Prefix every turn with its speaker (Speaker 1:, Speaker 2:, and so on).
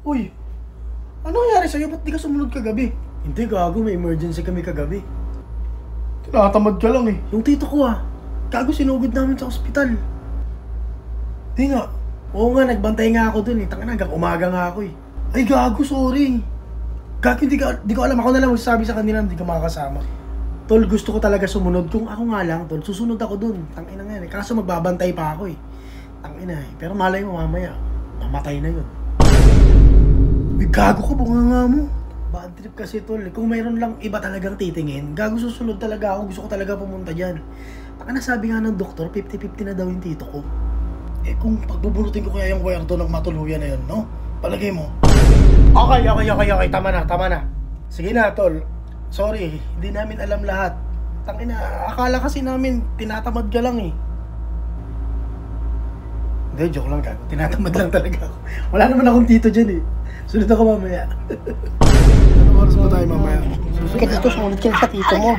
Speaker 1: Uy, ano nangyari sa'yo? Ba't di ka sumunod kagabi? Hindi, gago. May emergency kami kagabi. Tinatamad ka lang eh. Yung tito ko gago, sinugod namin sa ospital. Di nga. Oo nga, nagbantay nga ako dun eh. Tangina, hanggang umaga nga ako eh. Ay gago, sorry. Gago, di ko alam. Ako na lang magsasabi sa kanila na di ka makakasama. Tol, gusto ko talaga sumunod. Kung ako nga lang, tol, susunod ako dun. Tangina nga eh. Kaso magbabantay pa ako eh. Tangina eh. Pero malay mo mamaya, mamatay na yun. Uy, gago ka, bunga nga mo. Bad trip kasi tol. Kung mayroon lang iba talagang titingin, gago susunod talaga ako. Gusto ko talaga pumunta dyan. Taka sabi nga ng doktor, 50-50 na daw yung tito ko. Eh kung pagbubunutin ko kaya yung wire doon ng matuluyan na yun, no? Palagay mo. Okay. Tama na. Sige na, tol. Sorry, hindi namin alam lahat. Tangina, akala kasi namin tinatamad ka lang eh. Hindi, joke lang gago. Tinatamad lang talaga ako. Wala naman akong tito dyan eh. Sunod ako mamaya. Ano oras ba tayo mamaya?
Speaker 2: Ka dito, sumunod ka sa tito mo.